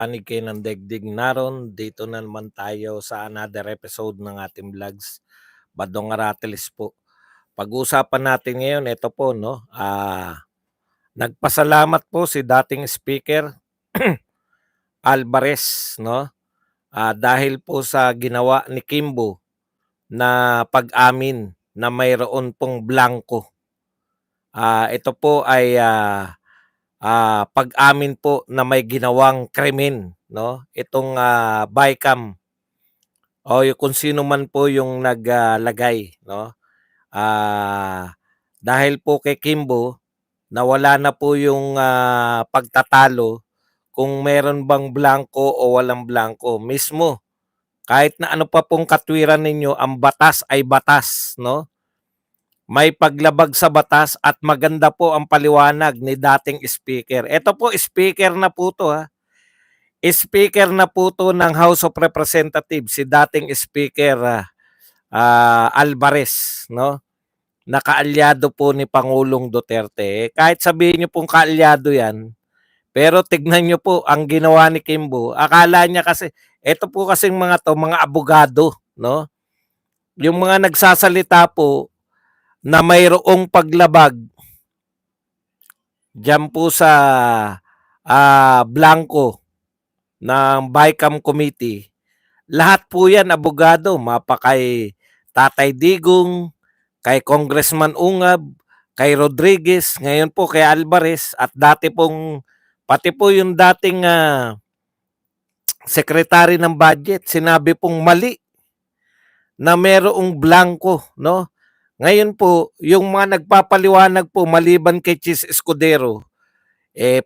panig kayo ng daigdig naron. Dito na naman tayo sa another episode ng ating vlogs. Badong Aratilis po. Pag-uusapan natin ngayon, ito po, no? Nagpasalamat po si dating speaker Alvarez, no? Dahil po sa ginawa ni Kimbo na pag-amin na mayroon pong blanco. Ito po ay pag-amin po na may ginawang krimen, no? Itong Bicam o kung sino man po yung naglagay, no? Dahil po kay Kimbo, nawala na po yung pagtatalo kung meron bang blanco o walang blanco. Mismo, kahit na ano pa pong katwiran ninyo, ang batas ay batas, no? May paglabag sa batas at maganda po ang paliwanag ni dating speaker. Ito po, speaker na po to, ha. Speaker na po to ng House of Representatives, si dating speaker Alvarez, no? Nakaalyado po ni Pangulong Duterte. Kahit sabihin niyo pong kaalyado yan, pero tignan niyo po ang ginawa ni Kimbo. Akala niya kasi, ito po kasing mga to, mga abogado, no? Yung mga nagsasalita po na mayroong paglabag diyan po sa blanco ng Bicam Committee. Lahat po yan abogado, mapakay Tatay Digong, kay Congressman Ungab, kay Rodriguez, ngayon po kay Alvarez, at dati pong, pati po yung dating secretary ng budget, sinabi pong mali na merong blanco, no? Ngayon po, yung mga nagpapaliwanag po maliban kay Chis Escudero,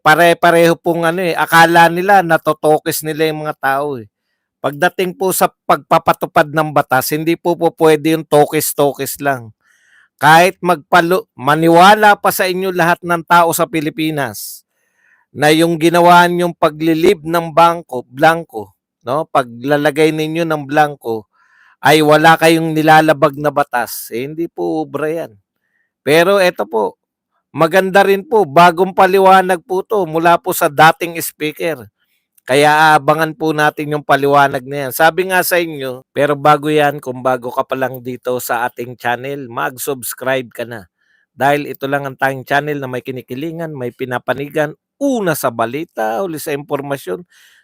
pare-pareho pong akala nila natotokis nila yung mga tao eh. Pagdating po sa pagpapatupad ng batas, hindi po pwede yung tokis-tokis lang. Kahit maniwala pa sa inyo lahat ng tao sa Pilipinas na yung ginawa niyong paglilib ng blanco, no? Paglalagay ninyo ng blanco ay wala kayong nilalabag na batas, hindi po obra yan. Pero ito po, maganda rin po, bagong paliwanag po to mula po sa dating speaker. Kaya aabangan po natin yung paliwanag na yan. Sabi nga sa inyo, pero bago yan, kung bago ka pa lang dito sa ating channel, mag-subscribe ka na. Dahil ito lang ang tayong channel na may kinikilingan, may pinapanigan, una sa balita, uli sa impormasyon.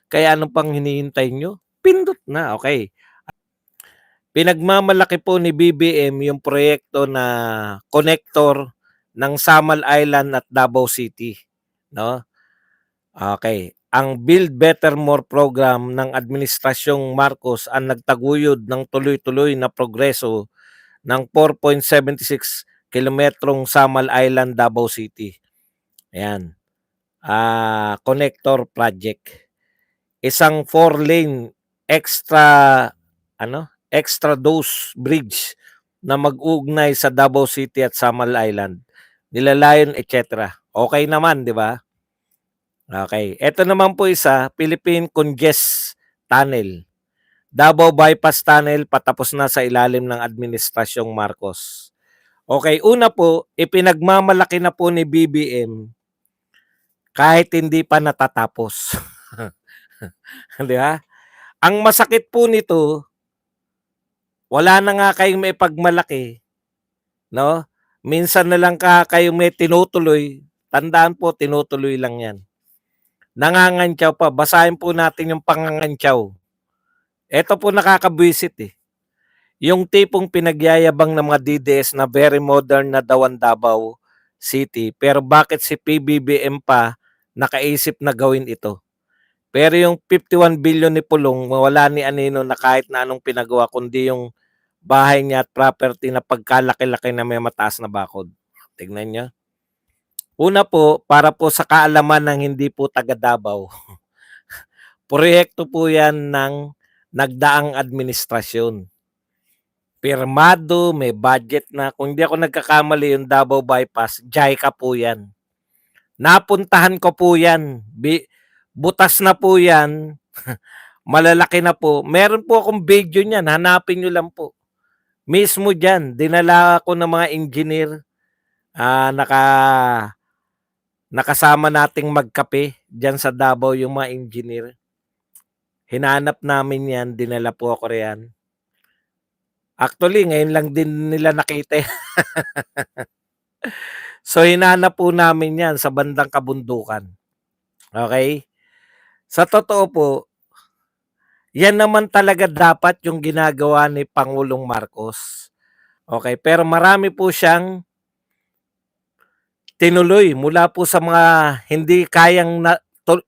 Kaya ano pang hinihintay nyo? Pindot na, okay. Pinagmamalaki po ni BBM yung proyekto na connector ng Samal Island at Davao City, no? Okay. Ang Build Better More program ng Administrasyong Marcos ang nagtaguyod ng tuloy-tuloy na progreso ng 4.76 kilometrong Samal Island, Davao City. Ayan. Connector project. Isang 4-lane extra dose bridge na mag-ugnay sa Davao City at Samal Island. Nilalayon, etc. Okay naman, di ba? Okay. Ito naman po isa, Philippine Congest Tunnel. Davao Bypass Tunnel patapos na sa ilalim ng Administrasyong Marcos. Okay, una po, ipinagmamalaki na po ni BBM kahit hindi pa natatapos. Di ba? Ang masakit po nito, wala na nga kayong may pagmalaki, no? Minsan na lang kayong may tinutuloy. Tandaan po, tinutuloy lang yan. Nangangantyaw pa. Basahin po natin yung pangangantyaw. Ito po nakakabwisit eh. Yung tipong pinagyayabang ng mga DDS na very modern na daw ang Davao City. Pero bakit si PBBM pa nakaisip na gawin ito? Pero yung 51 billion ni Pulong, wala ni Anino na kahit na anong pinagawa, kundi yung bahay niya at property na pagkalaki-laki na may mataas na bakod. Tignan niyo. Una po, para po sa kaalaman ng hindi po taga Davao, proyekto po yan ng nagdaang administrasyon. Pirmado, may budget na. Kung hindi ako nagkakamali yung Davao Bypass, JICA po yan. Napuntahan ko po yan. Butas na po yan. Malalaki na po. Meron po akong video niyan. Hanapin nyo lang po. Mismo dyan, dinala ko ng mga engineer. Nakasama nating magkape dyan sa Davao yung mga engineer. Hinanap namin 'yan, dinala po ako riyan. Actually, ngayon lang din nila nakita, eh. So, hinanap po namin 'yan sa bandang kabundukan, okey? Sa totoo po, 'yan naman talaga dapat yung ginagawa ni Pangulong Marcos, okey? Pero marami po siyang tinuloy mula po sa mga hindi kayang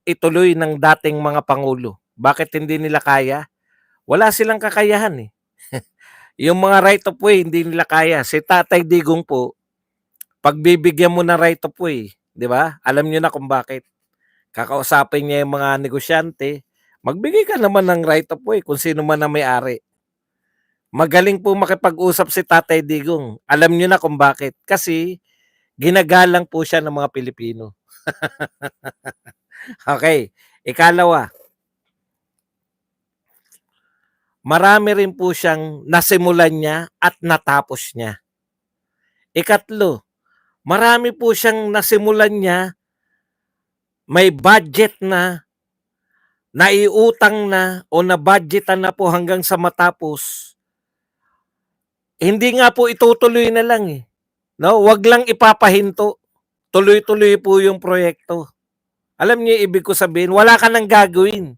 ituloy ng dating mga pangulo. Bakit hindi nila kaya? Wala silang kakayahan, eh. Yung mga right of way hindi nila kaya. Si Tatay Digong po, pagbibigyan mo ng right of way, 'di ba? Alam niyo na kung bakit. Kakausapin niya yung mga negosyante, magbigay ka naman ng right of way kung sino man ang may-ari. Magaling po makipag-usap si Tatay Digong. Alam niyo na kung bakit. Kasi ginagalang po siya ng mga Pilipino. Okay, ikalawa, marami rin po siyang nasimulan niya at natapos niya. Ikatlo, marami po siyang nasimulan niya, may budget na, naiutang na o na-budgetan na po hanggang sa matapos. Hindi nga po itutuloy na lang, eh, 'no? Wag lang ipapahinto, tuloy-tuloy po yung proyekto. Alam niyo yung ibig ko sabihin, wala ka ng gagawin.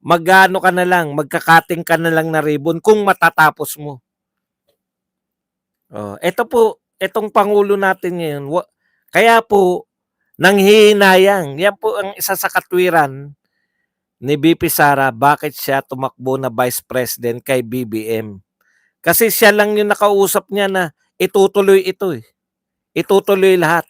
Mag-aano ka na lang, magka-cutting ka na lang na ribbon kung matatapos mo. Oh, eto po, etong pangulo natin ngayon, kaya po nanghihinayang. Yan po ang isa sa katwiran ni VP Sara bakit siya tumakbo na Vice President kay BBM. Kasi siya lang yung nakausap niya na itutuloy ito, eh. Itutuloy lahat.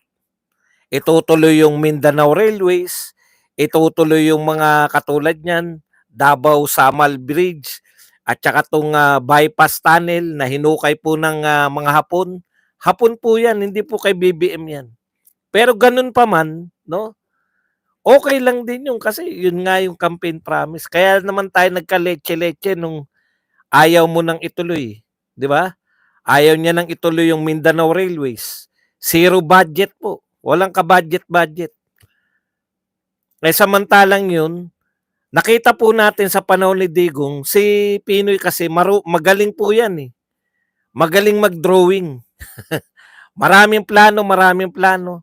Itutuloy yung Mindanao Railways, itutuloy yung mga katulad niyan, Davao-Samal Bridge, at saka 'tong, bypass tunnel na hinukay po ng, mga Hapon. Hapon po 'yan, hindi po kay BBM 'yan. Pero gano'n pa man, 'no, okey lang din 'yun kasi 'yun nga yung campaign promise. Kaya naman tayo nagka-letse-letse nung ayaw mo nang ituloy, 'di ba? Ayaw niya nang ituloy yung Mindanao Railways. Zero budget po, walang ka-budget-budget. Eh, samantalang 'yun, nakita po natin sa panahon ni Digong, si Pinoy kasi magaling po 'yan, eh. Magaling mag-drawing. Maraming plano, maraming plano.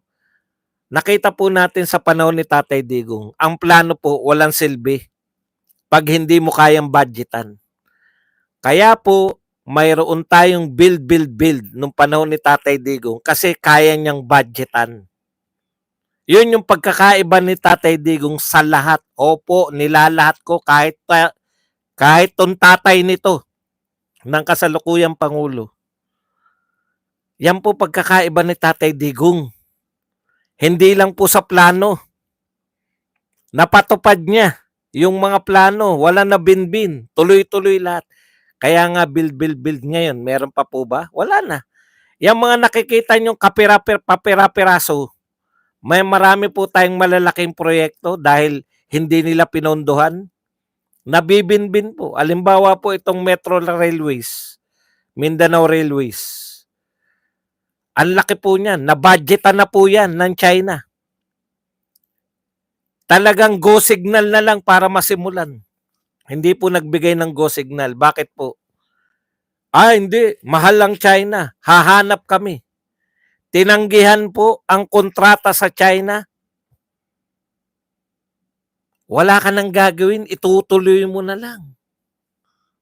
Nakita po natin sa panahon ni Tatay Digong, ang plano po walang silbi 'pag hindi mo kayang budgetan. Kaya po mayroon tayong build, build, build nung panahon ni Tatay Digong kasi kaya niyang budgetan. Yun yung pagkakaiba ni Tatay Digong sa lahat. Opo, nilalahat ko kahit tong tatay nito ng kasalukuyang Pangulo. Yan po pagkakaiba ni Tatay Digong. Hindi lang po sa plano. Napatupad niya yung mga plano. Wala na binbin. Tuloy-tuloy lahat. Kaya nga build, build, build ngayon. Meron pa po ba? Wala na. Yung mga nakikita nyong papira-piraso, may marami po tayong malalaking proyekto dahil hindi nila pinondohan. Nabibinbin po. Alimbawa po itong Metro Railways, Mindanao Railways. Ang laki po niyan. Nabudgetan na po yan ng China. Talagang go signal na lang para masimulan. Hindi po nagbigay ng go signal. Bakit po? Hindi. Mahal ang China. Hahanap kami. Tinanggihan po ang kontrata sa China. Wala ka nang gagawin, itutuloy mo na lang.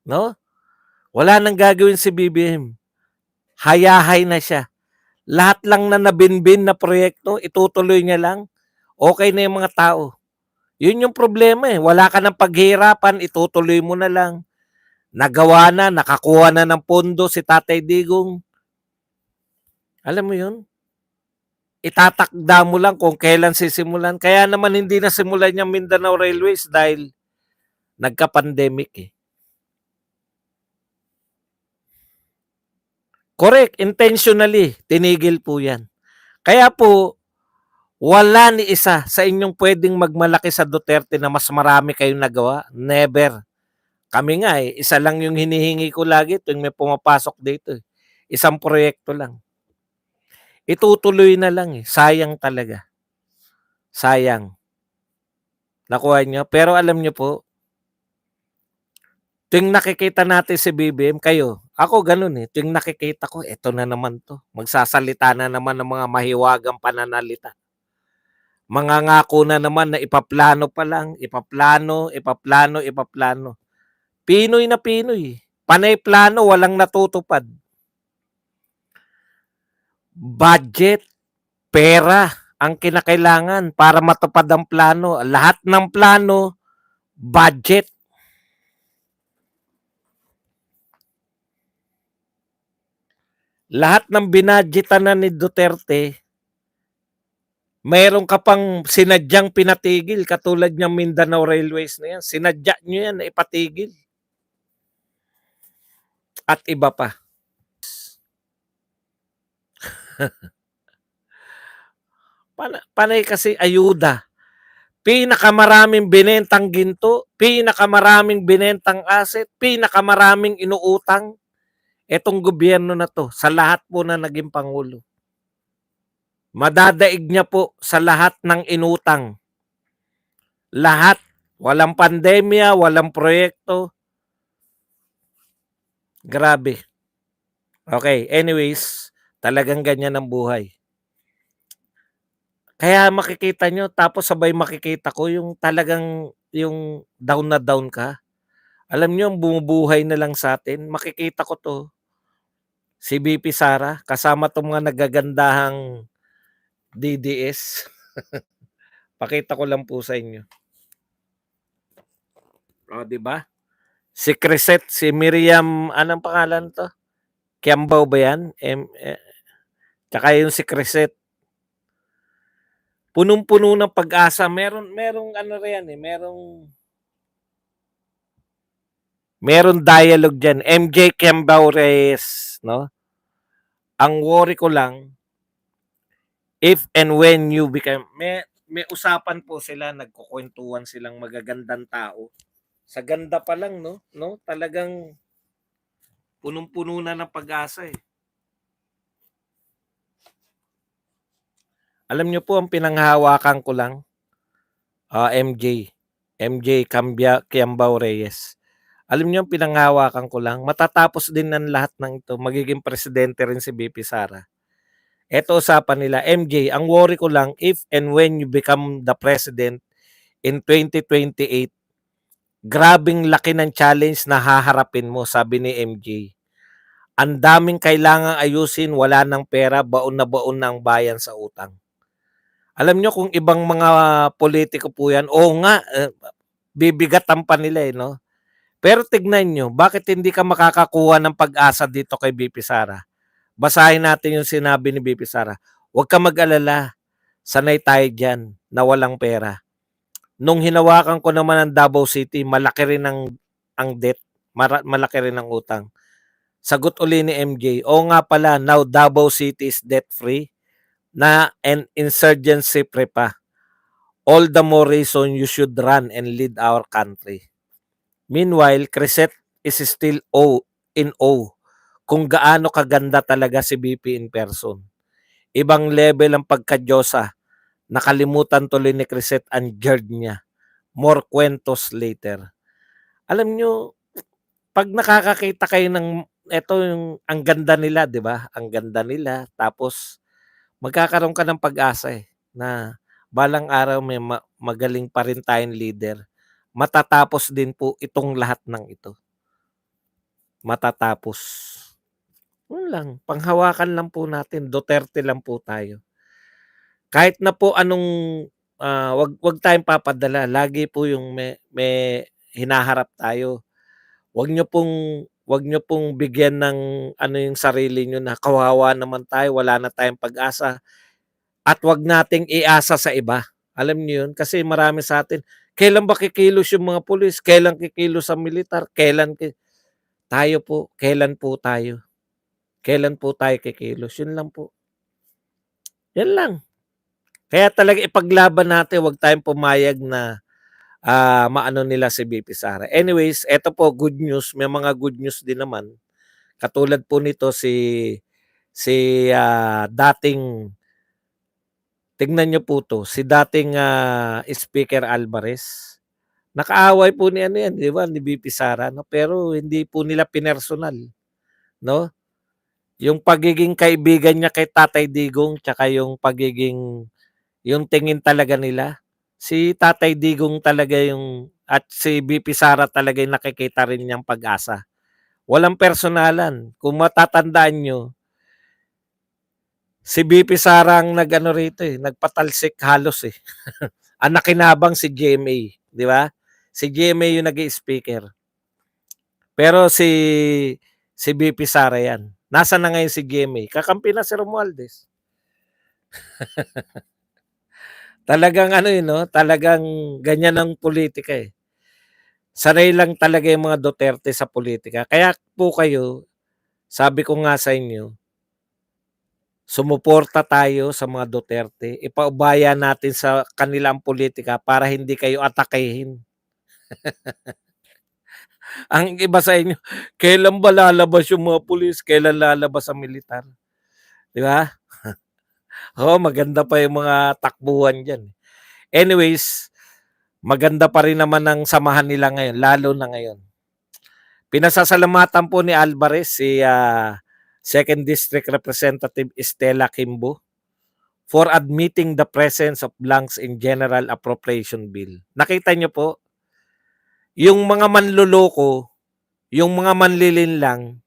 No? Wala nang gagawin si BBM. Hayahay na siya. Lahat lang na nabinbin na proyekto, itutuloy niya lang. Okay na yung mga tao. Yun yung problema, eh. Wala ka ng paghihirapan, itutuloy mo na lang. Nagawa na, nakakuha na ng pondo si Tatay Digong. Alam mo yun? Itatakda mo lang kung kailan sisimulan. Kaya naman hindi na simulan yung Mindanao Railways dahil nagka-pandemic, eh. Correct, intentionally, tinigil po yan. Kaya po, wala ni isa sa inyong pwedeng magmalaki sa Duterte na mas marami kayong nagawa. Never. Kami nga, eh, isa lang yung hinihingi ko lagi tuwing may pumapasok dito, eh. Isang proyekto lang. Itutuloy na lang, eh. Sayang talaga. Sayang. Nakuha niyo? Pero alam niyo po, Tuwing nakikita natin si BBM, kayo, ako gano'n, eh, tuwing nakikita ko, eto na naman 'to, magsasalita na naman ng mga mahiwagang pananalita. Mangangako na naman na ipaplano pa lang, ipaplano, ipaplano, ipaplano. Pinoy na Pinoy, panay plano walang natutupad. Budget, pera ang kinakailangan para matupad ang plano. Lahat ng plano, budget. Lahat ng binadgetan na ni Duterte, mayroon ka pang sinadyang pinatigil katulad ng Mindanao Railways na yan. Sinadya nyo yan na ipatigil. At iba pa. Panay kasi ayuda. Pinakamaraming binentang ginto, pinakamaraming binentang asset, pinakamaraming inuutang etong gobyerno na to sa lahat po na naging pangulo. Madadaig niya po sa lahat ng inutang. Lahat. Walang pandemya, walang proyekto. Grabe. Okay, anyways, talagang ganyan ang buhay. Kaya makikita nyo, tapos sabay makikita ko yung talagang yung down na down ka. Alam nyo, bumubuhay na lang sa atin. Makikita ko to. Si BP Sara, kasama tong mga nagagandahang DDS. Pakita ko lang po sa inyo. O, di ba? Si Crisette, si Miriam, anong pangalan to? Kiambao ba yan? Tsaka yung si Crisette. Punong-puno ng pag-asa. Merong ano riyan eh, meron dialogue dyan. MJ Kiambao Reyes, no? Ang worry ko lang, if and when you become, may usapan po sila, nagkukwentuhan silang magagandang tao. Sa ganda pa lang, no? Talagang punong-puno na ng pag-asa eh. Alam niyo po, ang pinanghahawakan ko lang, MJ Kiambao Reyes. Alam niyo, ang pinanghahawakan ko lang, matatapos din ng lahat ng ito, magiging presidente rin si BP Sara. Ito usapan nila, MJ, ang worry ko lang, if and when you become the president in 2028, grabing laki ng challenge na haharapin mo, sabi ni MJ. Ang daming kailangang ayusin, wala ng pera, baon na ang bayan sa utang. Alam nyo kung ibang mga politiko po yan, oo nga, bibigatan pa nila eh, no? Pero tignan nyo, bakit hindi ka makakakuha ng pag-asa dito kay BP Sara? Basahin natin yung sinabi ni BP Sara. Huwag ka mag-alala, sanay tayo dyan na walang pera. Nung hinawakan ko naman ang Davao City, malaki rin ang debt, malaki rin ang utang. Sagot uli ni MJ, oo nga pala, now Davao City is debt-free na an insurgency free pa. All the more reason you should run and lead our country. Meanwhile, Crisette is still in awe kung gaano kaganda talaga si BP in person. Ibang level ang pagkadyosa. Nakalimutan tuloy ni Crisette ang gerd niya. More kwentos later. Alam nyo, pag nakakakita kayo ng eto yung ang ganda nila, 'di ba? Ang ganda nila, tapos magkakaroon ka ng pag-asa eh, na balang araw may magaling pa rin tayong leader. Matatapos din po itong lahat ng ito. Matatapos. Yun lang, panghawakan lang po natin, Duterte lang po tayo. Kahit na po anong wag tayong papadala, lagi po yung may hinaharap tayo. Wag niyo pong bigyan ng ano yung sarili niyo na kawawa naman tayo, wala na tayong pag-asa. At wag nating iasa sa iba. Alam niyo yun? Kasi marami sa atin, kailan ba kikilos yung mga pulis? Kailan kikilos ang militar? Tayo po, kailan po tayo? Kailan po tayo kikilos? Yun lang po. Yan lang. Kaya talaga ipaglaban natin, wag tayong pumayag na maano nila si BP Sara. Anyways, eto po, good news. May mga good news din naman. Katulad po nito dating, tignan nyo po to, si dating Speaker Alvarez, Nakaaway po ni ano yan, 'di ba, ni VP Sara, no? Pero hindi po nila pinersonal, no? Yung pagiging kaibigan niya kay Tatay Digong tsaka yung tingin talaga nila. Si Tatay Digong talaga yung at si VP Sara talaga yung nakikita rin niyang pag-asa. Walang personalan. Kung matatandaan nyo, si VP Sara ang nag-ano rito eh, nagpatalsik halos eh. Ang nakinabang si GMA, di ba? Si GMA yung nag-i-speaker. Pero si VP Sara yan. Nasaan na ngayon si GMA? Kakampi na si Romualdez. Talagang ano yun, no? Talagang ganyan ang politika eh. Sanay lang talaga yung mga Duterte sa politika. Kaya po kayo, sabi ko nga sa inyo, sumuporta tayo sa mga Duterte. Ipaubaya natin sa kanilang politika para hindi kayo atakehin. Ang iba sa inyo, kailan ba lalabas yung mga pulis? Kailan lalabas ang militar? Di ba? Oo, maganda pa yung mga takbuhan dyan. Anyways, maganda pa rin naman ang samahan nila ngayon, lalo na ngayon. Pinasasalamatan po ni Alvarez si 2nd District Representative Estela Kimbo for admitting the presence of blanks in General Appropriation Bill. Nakita niyo po, yung mga manluloko, yung mga manlilinlang,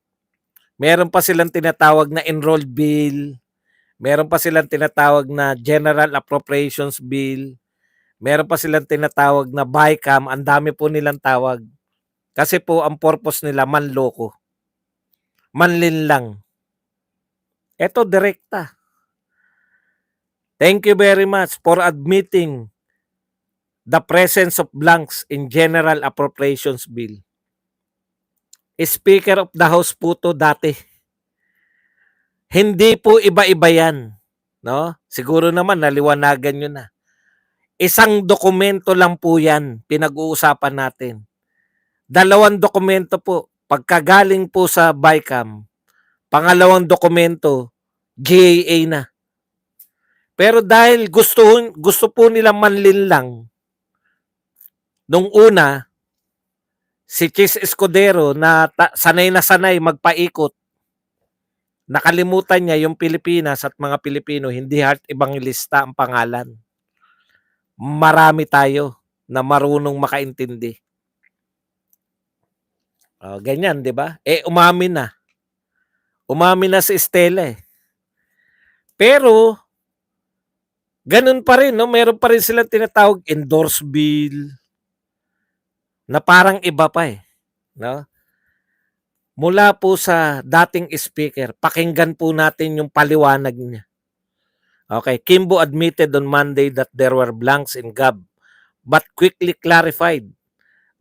meron pa silang tinatawag na enrolled bill, meron pa silang tinatawag na General Appropriations Bill, meron pa silang tinatawag na BICAM, ang dami po nilang tawag. Kasi po ang purpose nila manloko, manlinlang. Ito direkta. Thank you very much for admitting the presence of blanks in General Appropriations Bill. Speaker of the House po to dati. Hindi po iba-iba yan. No? Siguro naman naliwanagan nyo na. Isang dokumento lang po yan pinag-uusapan natin. 2 dokumento po. Pagkagaling po sa BICAM, pangalawang dokumento, GAA na. Pero dahil gusto po nila manlinlang, nung una, si Chis Escudero na sanay magpaikot, nakalimutan niya yung Pilipinas at mga Pilipino, hindi heart evangelista ang pangalan. Marami tayo na marunong makaintindi. Ganyan, di ba? Umamin na. Umamin na si Estela eh. Pero, ganun pa rin, no? Meron pa rin silang tinatawag endorse bill na parang iba pa eh. No? Mula po sa dating speaker, pakinggan po natin yung paliwanag niya. Okay, Kimbo admitted on Monday that there were blanks in GAB, but quickly clarified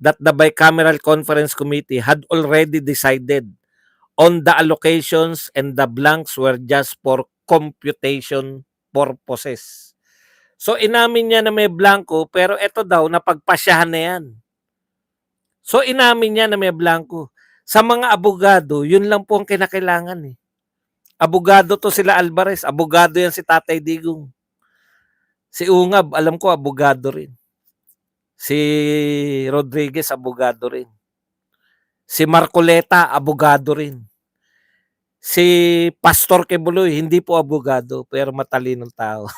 that the bicameral conference committee had already decided on the allocations and the blanks were just for computation purposes. So inamin niya na may blanco pero ito daw napagpasyahan na yan. So inamin niya na may blanco. Sa mga abogado, yun lang po ang kinakailangan eh. Abogado to sila Alvarez, abogado yan si Tatay Digong. Si Ungab, alam ko abogado rin. Si Rodriguez, abogado rin. Si Marcoleta, abogado rin. Si Pastor Quebuloy, hindi po abogado, pero matalinong tao.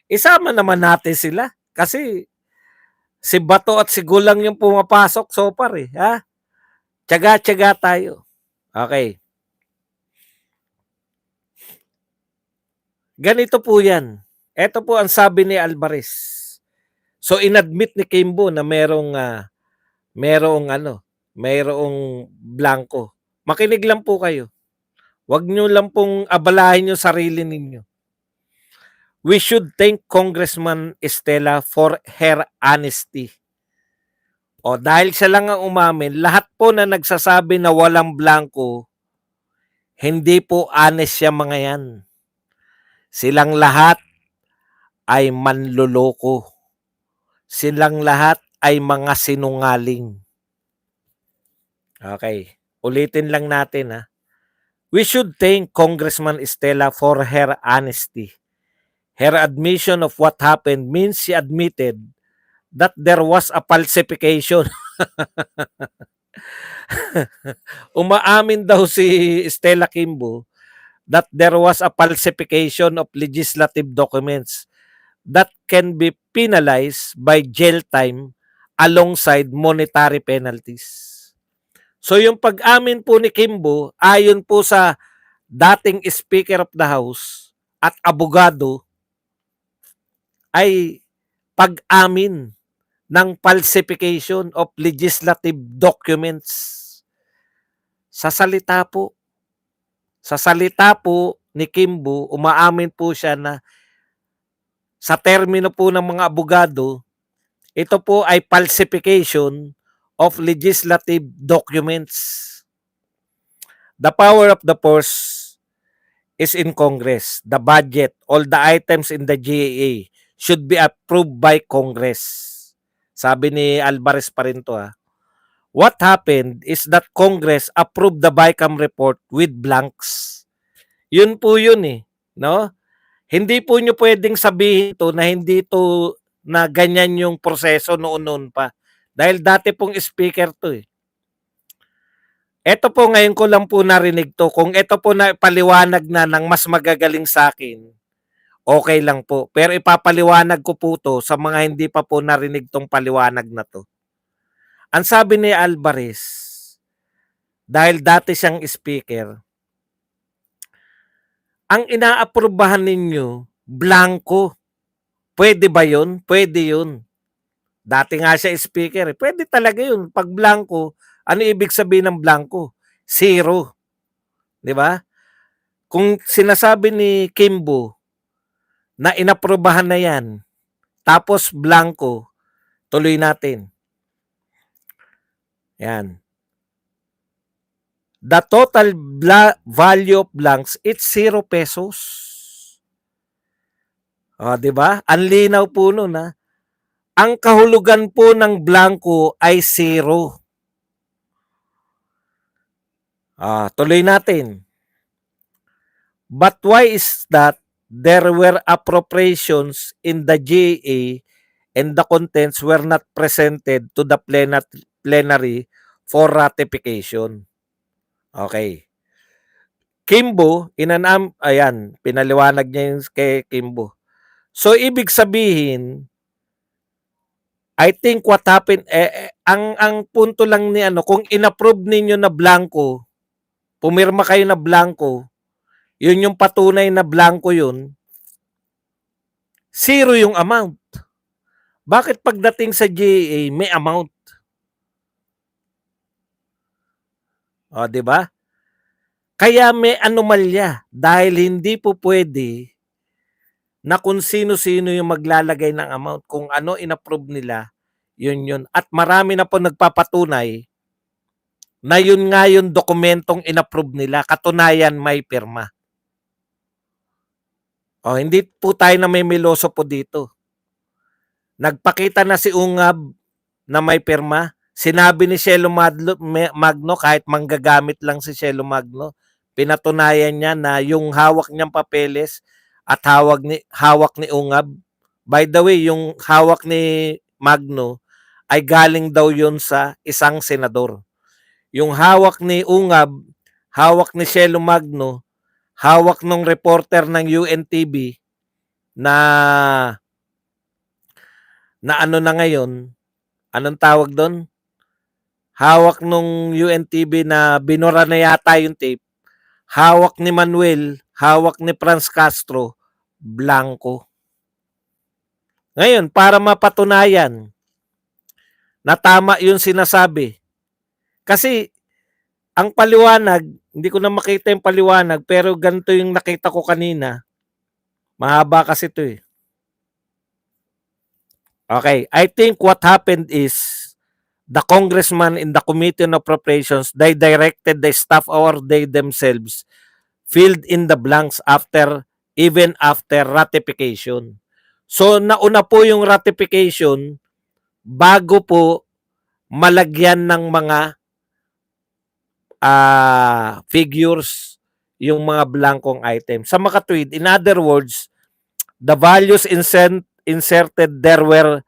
Isama naman natin sila. Kasi si Bato at si Gulang yung pumapasok so far eh. Ha? Tiyaga-tiyaga tayo. Okay. Ganito po yan. Ito po ang sabi ni Alvarez. So inadmit ni Kimbo na merong blanco. Makinig lang po kayo. Huwag nyo lang pong abalahin yung sarili ninyo. We should thank Congressman Estela for her honesty. O dahil siya lang ang umamin, lahat po na nagsasabi na walang blanco, hindi po honest siya mga yan. Silang lahat ay manloloko. Silang lahat ay mga sinungaling. Okay, ulitin lang natin ha. We should thank Congressman Estela for her honesty. Her admission of what happened means she admitted that there was a falsification. Umaamin daw si Stella Kimbo that there was a falsification of legislative documents that can be penalized by jail time alongside monetary penalties. So yung pag-amin po ni Kimbo, ayon po sa dating Speaker of the House at abogado, ay pag-amin ng falsification of legislative documents. Sa salita po. Sa salita po ni Kimbo, umaamin po siya na sa termino po ng mga abogado, ito po ay falsification of legislative documents. The power of the purse is in Congress. The budget, all the items in the GAA should be approved by Congress. Sabi ni Alvarez pa rin to. What happened is that Congress approved the BICAM report with blanks. Yun po yun no? Hindi po nyo pwedeng sabihin to na hindi to na ganyan yung proseso noon pa. Dahil dati pong speaker to Ito po ngayon ko lang po narinig to. Kung ito po na paliwanag na ng mas magagaling sa akin, okay lang po. Pero ipapaliwanag ko po to sa mga hindi pa po narinig tong paliwanag na to. Ang sabi ni Alvarez, dahil dati siyang speaker, ang inaaprubahan ninyo, blanco. Pwede ba yun? Pwede yun. Dati nga siya speaker. Pwede talaga yun. Pag blanco, ano ibig sabihin ng blanco? Zero. Di ba? Kung sinasabi ni Kimbo na inaprubahan na yan, tapos blanco, tuloy natin. Yan. The total value of blanks, it's 0 pesos. Di ba? Ang linaw po nun Ang kahulugan po ng blanco ay 0. Tuloy natin. But why is that there were appropriations in the GA and the contents were not presented to the plenary for ratification? Okay. Kimbo, ayan, pinaliwanag niya yung kay Kimbo. So, ibig sabihin, I think what happened, ang punto lang ni kung inapprove ninyo na blanco, pumirma kayo na blanco, yun yung patunay na blanco yun, 0 yung amount. Bakit pagdating sa GA, may amount? Di ba? Kaya may anomalya dahil hindi po pwede na kung sino-sino yung maglalagay ng amount. Kung ano inapprove nila, yun. At marami na po nagpapatunay na yun nga yung dokumentong inapprove nila. Katunayan may pirma. Hindi po tayo na may miloso po dito. Nagpakita na si Ungab na may pirma. Sinabi ni Shelo Magno, kahit manggagamit lang si Shelo Magno, pinatunayan niya na yung hawak niyang papeles at hawak ni Ungab. By the way, yung hawak ni Magno ay galing daw yun sa isang senador. Yung hawak ni Ungab, hawak ni Shelo Magno, hawak ng reporter ng UNTV na ano na ngayon, anong tawag doon? Hawak nung UNTV na binura na yata yung tape. Hawak ni Manuel, hawak ni Franz Castro, blanco. Ngayon, para mapatunayan na tama yung sinasabi. Kasi, ang paliwanag, hindi ko na makita yung paliwanag, pero ganito yung nakita ko kanina. Mahaba kasi ito Okay, I think what happened is, the congressman in the Committee on Appropriations, they directed the staff or they themselves filled in the blanks even after ratification. So, nauna po yung ratification bago po malagyan ng mga figures yung mga blankong items. Sa makatwid, in other words, the values inserted there were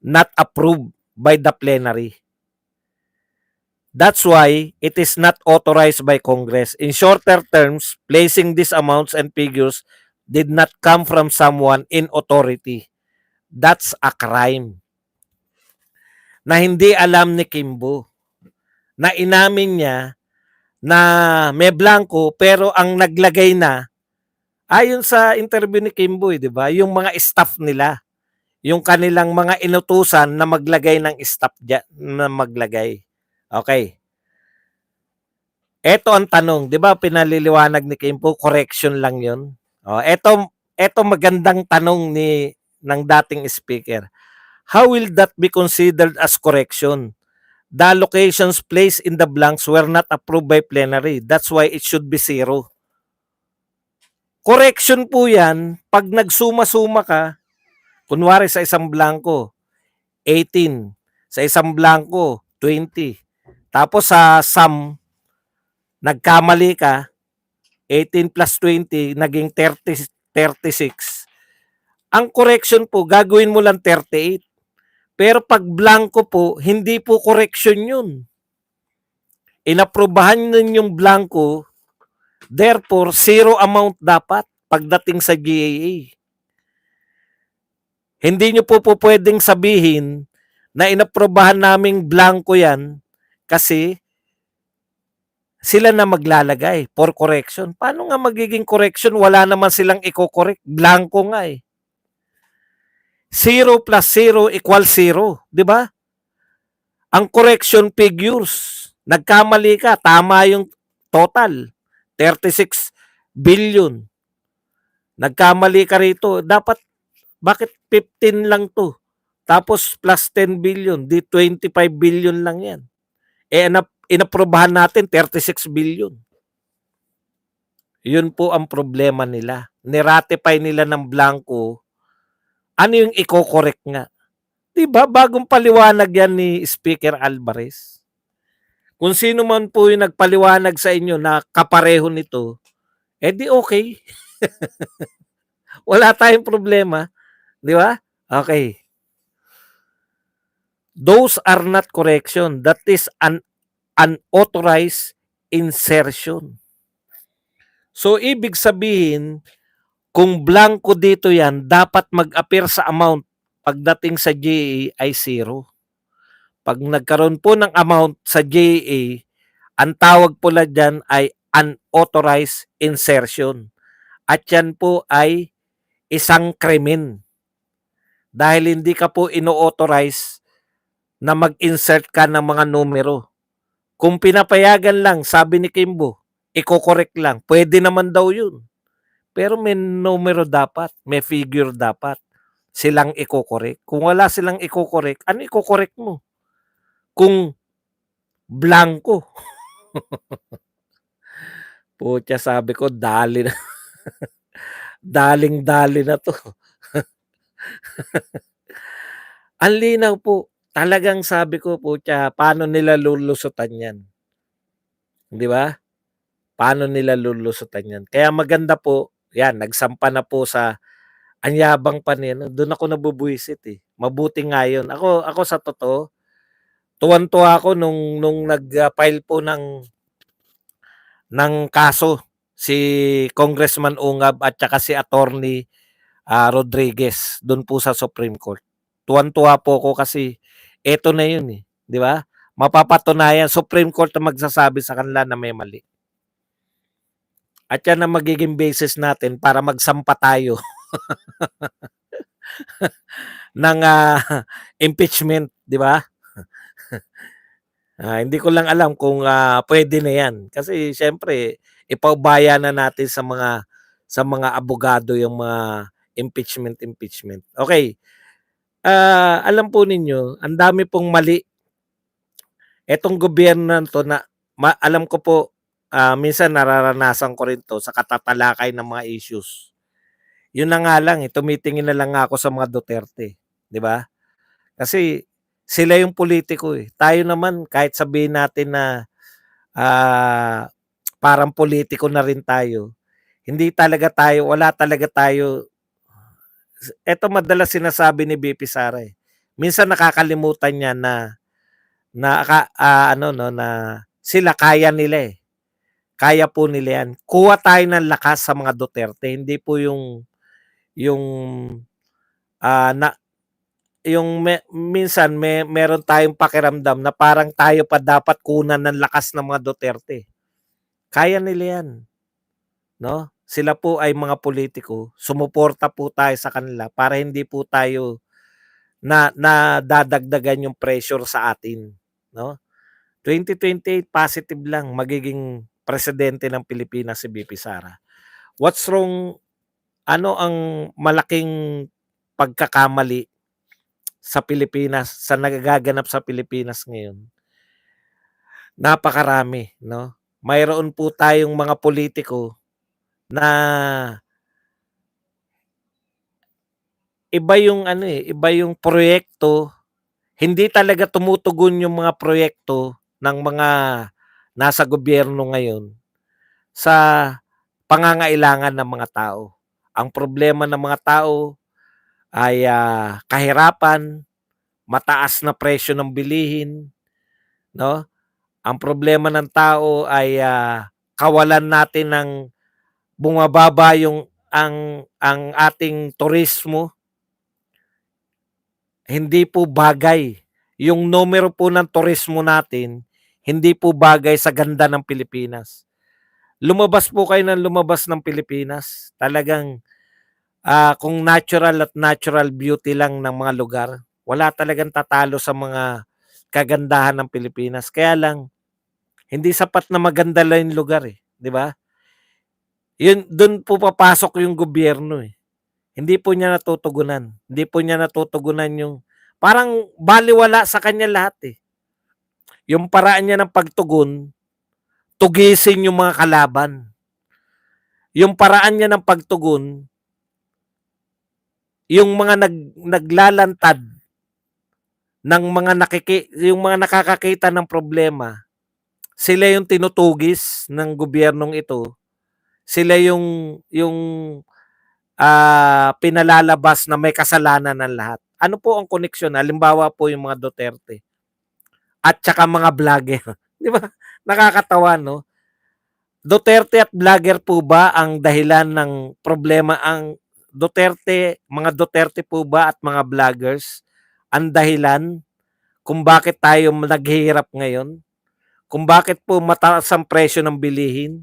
not approved by the plenary. That's why it is not authorized by Congress. In shorter terms, placing these amounts and figures did not come from someone in authority. That's a crime na hindi alam ni Kimbo, na inamin niya na may blanco pero ang naglagay na, ayon sa interview ni Kimbo, 'di ba? Yung mga staff nila, yung kanilang mga inutusan na maglagay ng staff na maglagay. Okay. Ito ang tanong, 'di ba? Pinaliliwanag ni Kimbo, correction lang 'yon. Oh, ito magandang tanong ng dating speaker. How will that be considered as correction? The allocations placed in the blanks were not approved by plenary. That's why it should be zero. Correction po yan pag nagsuma-suma ka, kunwari sa isang blanco, 18. Sa isang blanco, 20. Tapos sa sum, nagkamali ka, 18 plus 20, naging 36. Ang correction po, gagawin mo lang 38. Pero pag blanco po, hindi po correction yun. Inaprubahan nun yung blanco, therefore, zero amount dapat pagdating sa GAA. Hindi nyo po pwedeng sabihin na inaprubahan naming blanco yan kasi sila na maglalagay for correction. Paano nga magiging correction? Wala naman silang i-correct. Blanco nga eh. 0 plus 0 equals 0. Di ba? Ang correction figures, nagkamali ka, tama yung total. 36 billion. Nagkamali ka rito. Dapat, bakit 15 lang to? Tapos plus 10 billion. Di 25 billion lang yan. Eh, inaprobahan natin 36 billion. Yun po ang problema nila. Niratify nila ng blanco. Ano yung i-correct nga? Diba? Bagong paliwanag yan ni Speaker Alvarez. Kung sino man po yung nagpaliwanag sa inyo na kapareho nito, eh di okay. Wala tayong problema. Di ba? Okay. Those are not correction. That is an unauthorized insertion. So, ibig sabihin, kung blanco dito yan, dapat mag-appear sa amount pagdating sa GAA ay 0. Pag nagkaroon po ng amount sa GAA, ang tawag po lang dyan ay unauthorized insertion. At yan po ay isang krimen. Dahil hindi ka po ino-authorize na mag-insert ka ng mga numero. Kung pinapayagan lang, sabi ni Kimbo, i-correct lang. Pwede naman daw yun. Pero may numero dapat, may figure dapat. Silang i-correct. Kung wala silang i-correct, ano i-correct mo? Kung blanco. Pucha, sabi ko, dali na. Daling-dali na to. Ang linaw po. Talagang sabi ko, pucha, paano nila lulusutan yan? Di ba? Paano nila lulusutan yan? Kaya maganda po, yan, nagsampa na po sa anyabang pa niya. Doon ako nabubuisit eh. Mabuti nga yun. Ako sa totoo, tuwan-tuwa ako nung nag-file po ng kaso si Congressman Ungab at saka si Attorney Rodriguez doon po sa Supreme Court. Tuwan-tuwa po ako kasi eto na yun eh. Di ba? Mapapatunayan, Supreme Court na magsasabi sa kanila na may mali. At yan ang magiging basis natin para magsampa tayo ng impeachment, di ba? Hindi ko lang alam kung pwede na yan. Kasi syempre, ipaubaya na natin sa mga abogado yung mga impeachment. Okay. Alam po ninyo, ang dami pong mali. Etong gobyerno na to na alam ko po, minsan nararanasan ko rin to sa katatalakay ng mga issues. Yun na nga lang, tumitingin na lang ako sa mga Duterte. Di ba? Kasi sila yung politiko eh. Tayo naman, kahit sabihin natin na parang politiko na rin tayo, wala talaga tayo. Ito madalas sinasabi ni BP Sara eh. minsan nakakalimutan niya ano 'no, na sila kaya nila, eh. Kaya po nila 'yan. Kuha tayo ng lakas sa mga Duterte, hindi po yung, na yung minsan meron tayong pakiramdam na parang tayo pa dapat kunan ng lakas ng mga Duterte. Kaya nila 'yan, 'no? Sila po ay mga politiko, sumuporta po tayo sa kanila para hindi po tayo nadadagdagan yung pressure sa atin, 'no? 2028 positive lang magiging presidente ng Pilipinas si VP Sara. What's wrong, ano ang malaking pagkakamali sa Pilipinas, sa nagaganap sa Pilipinas ngayon? Napakarami, 'no? Mayroon po tayong mga politiko na iba yung ano, iba yung proyekto, hindi talaga tumutugon yung mga proyekto ng mga nasa gobyerno ngayon sa pangangailangan ng mga tao. Ang problema ng mga tao ay, kahirapan, mataas na presyo ng bilihin, 'no? Ang problema ng tao ay, kawalan natin ng bumababa yung ang ating turismo. Hindi po bagay. Yung numero po ng turismo natin, hindi po bagay sa ganda ng Pilipinas. Lumabas po kayo ng lumabas ng Pilipinas, talagang, kung natural beauty lang ng mga lugar, wala talagang tatalo sa mga kagandahan ng Pilipinas. Kaya lang, hindi sapat na maganda lang yung lugar, eh, 'di ba? Yun dun po papasok yung gobyerno, eh. Hindi po niya natutugunan. Hindi po niya natutugunan yung parang balewala sa kanya lahat, eh. Yung paraan niya ng pagtugon, tugisin yung mga kalaban. Yung paraan niya ng pagtugon, yung mga naglalantad ng mga yung mga nakakakita ng problema, sila yung tinutugis ng gobyernong ito. Sila yung pinalalabas na may kasalanan ng lahat. Ano po ang koneksyon? Halimbawa po yung mga Duterte at saka mga vlogger. Di ba? Nakakatawa, no? Duterte at vlogger po ba ang dahilan ng problema? Ang mga Duterte po ba at mga vloggers ang dahilan kung bakit tayo naghihirap ngayon? Kung bakit po mataas ang presyo ng bilihin?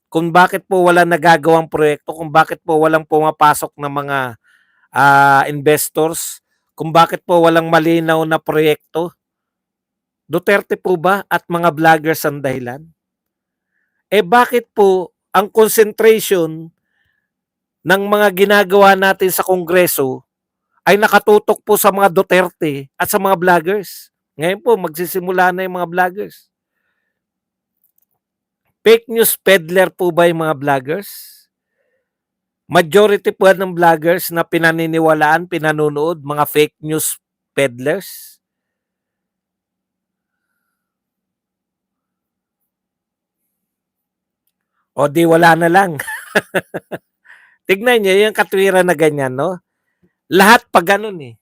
Kung bakit po wala nagagawang proyekto? Kung bakit po walang pumapasok ng mga investors? Kung bakit po walang malinaw na proyekto? Duterte po ba at mga vloggers ang dahilan? Bakit po ang concentration ng mga ginagawa natin sa Kongreso ay nakatutok po sa mga Duterte at sa mga vloggers? Ngayon po, magsisimula na yung mga vloggers. Fake news peddler po ba yung mga vloggers? Majority po ng vloggers na pinaniniwalaan, pinanunood, mga fake news peddlers? O di wala na lang. Tignan niyo yung katwiran na ganyan, no? Lahat pa ganun, eh.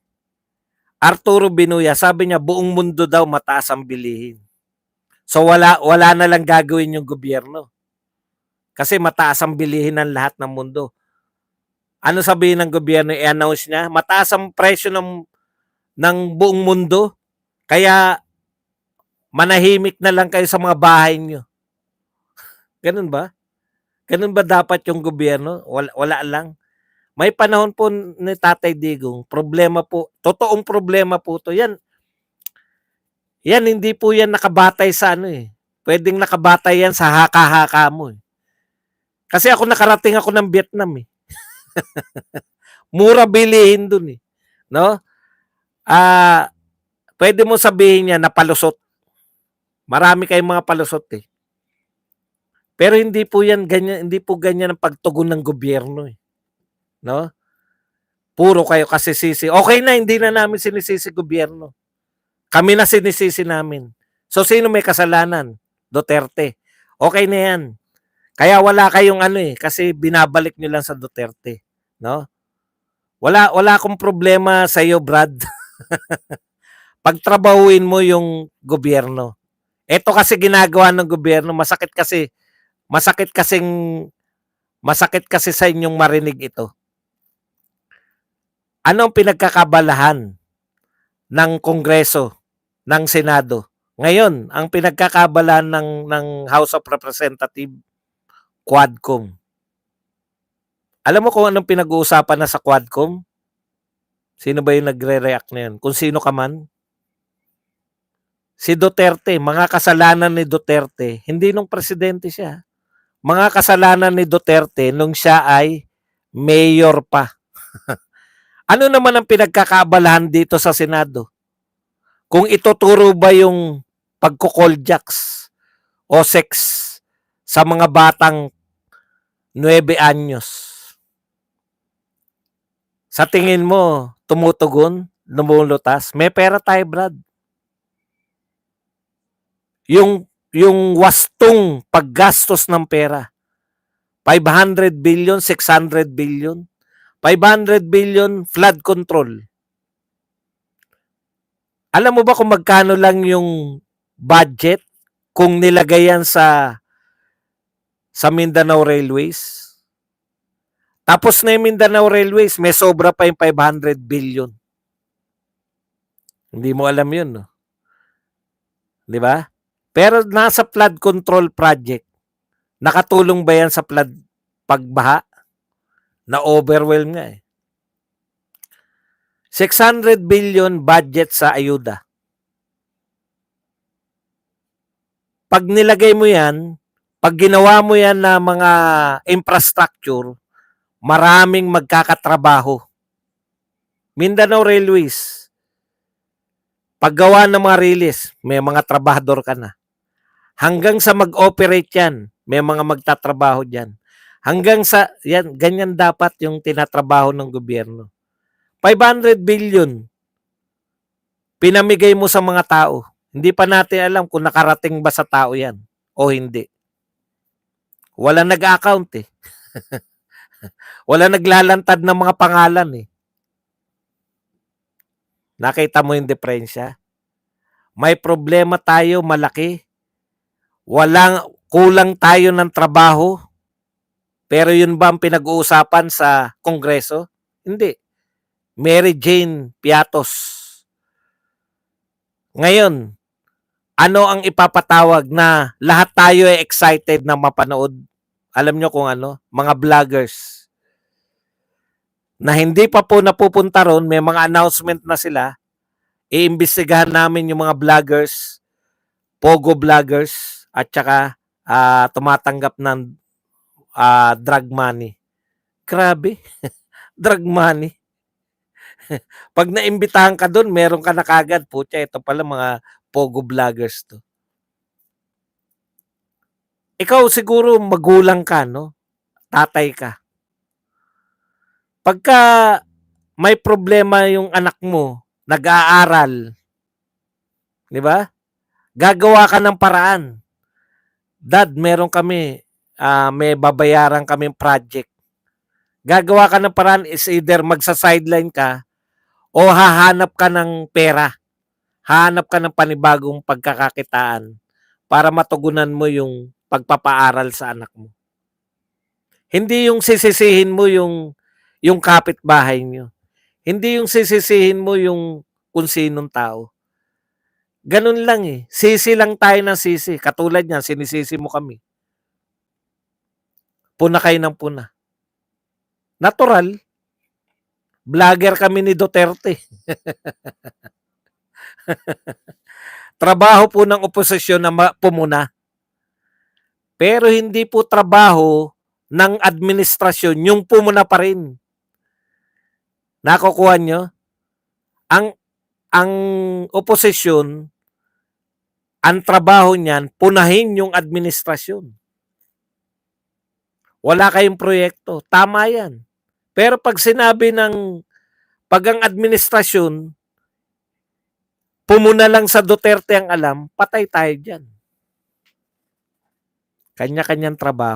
Arturo Binuya, sabi niya buong mundo daw mataas ang bilihin. So wala na lang gagawin yung gobyerno. Kasi mataas ang bilihin ng lahat ng mundo. Ano sabihin ng gobyerno? I-announce niya, mataas ang presyo ng buong mundo. Kaya manahimik na lang kayo sa mga bahay niyo. Ganun ba? Ganun ba dapat yung gobyerno? Wala lang. May panahon po ni Tatay Digong, problema po, totoong problema po to. Yan hindi po yan nakabatay sa ano, eh. Pwedeng nakabatay yan sa haka-haka mo, eh. Kasi nakarating ako ng Vietnam, eh. Mura bilihin dun, eh. No? Pwede mo sabihin niya na palusot. Marami kayong mga palusot, eh. Pero hindi po ganyan ang pagtugon ng gobyerno, eh. No? Puro kayo kasi sisi. Okay na, hindi na namin sinisisi gobyerno. Kami na sinisisi namin. So, sino may kasalanan? Duterte. Okay na yan. Kaya wala kayong kasi binabalik nyo lang sa Duterte. No? Wala akong problema sa iyo, Brad. Pagtrabahuin mo yung gobyerno. Ito kasi ginagawa ng gobyerno, masakit kasing masakit kasi sa inyong marinig ito. Ano ang pinagkakabalahan ng Kongreso, ng Senado? Ngayon, ang pinagkakabalahan ng House of Representatives, Quadcom. Alam mo kung anong pinag-uusapan na sa Quadcom? Sino ba yung nagre-react na yan? Kung sino ka man? Si Duterte, mga kasalanan ni Duterte, hindi nung presidente siya. Mga kasalanan ni Duterte nung siya ay mayor pa. Ano naman ang pinagkakaabalahan dito sa Senado? Kung ituturo ba yung pagko-call jacks o sex sa mga batang 9 anyos. Sa tingin mo, tumutugon, lumulutas? May pera tayo, Brad. Yung wastong paggastos ng pera. 500 billion, 600 billion. 500 billion flood control. Alam mo ba kung magkano lang yung budget kung nilagay yan sa Mindanao Railways? Tapos na yung Mindanao Railways, may sobra pa yung 500 billion. Hindi mo alam yun, no? Di ba? Pero nasa flood control project. Nakatulong ba yan sa flood pagbaha? Na-overwhelm nga eh. 600 billion budget sa ayuda. Pag nilagay mo yan, pag ginawa mo yan na mga infrastructure, maraming magkakatrabaho. Mindanao Railways, paggawa ng mga release, may mga trabahador ka na. Hanggang sa mag-operate yan, may mga magtatrabaho dyan. Hanggang sa, yan, ganyan dapat yung tinatrabaho ng gobyerno. 500 billion, pinamigay mo sa mga tao. Hindi pa natin alam kung nakarating ba sa tao yan o hindi. Wala nag-account eh. Wala naglalantad ng mga pangalan eh. Nakita mo yung diferensya? May problema tayo malaki. Kulang tayo ng trabaho. Pero yun ba ang pinag-uusapan sa Kongreso? Hindi. Mary Jane Piatos. Ngayon, ano ang ipapatawag na lahat tayo ay excited na mapanood? Alam nyo kung ano? Mga vloggers. Na hindi pa po napupunta ron, may mga announcement na sila. Iimbestigahan namin yung mga vloggers, pogo vloggers, at saka tumatanggap ng drug money. Grabe. Drug money. Pag naimbitahan ka doon, meron ka na kagad. Putya, ito pala mga pogo vloggers to. Ikaw siguro magulang ka, no? Tatay ka. Pagka may problema yung anak mo, nag-aaral, di ba? Gagawa ka ng paraan. Dad, meron kami, may babayaran kaming project. Gagawa ka ng paraan is either magsa-sideline ka o hahanap ka ng pera. Hahanap ka ng panibagong pagkakakitaan para matugunan mo yung pagpapaaral sa anak mo. Hindi yung sisisihin mo yung kapitbahay nyo. Hindi yung sisisihin mo yung kung sinong tao. Ganun lang eh. Sisi lang tayo ng sisi. Katulad niyan, sinisisi mo kami. Puna kayo ng puna. Natural. Vlogger kami ni Duterte. Trabaho po ng oposisyon na pumuna. Pero hindi po trabaho ng administrasyon yung pumuna pa rin. Nakukuha nyo? Ang oposisyon, ang trabaho niyan, punahin yung administrasyon. Wala kayong proyekto. Tama yan. Pero pag sinabi pag ang administrasyon, pumuna lang sa Duterte ang alam, patay tayo dyan. Kanya-kanyang trabaho.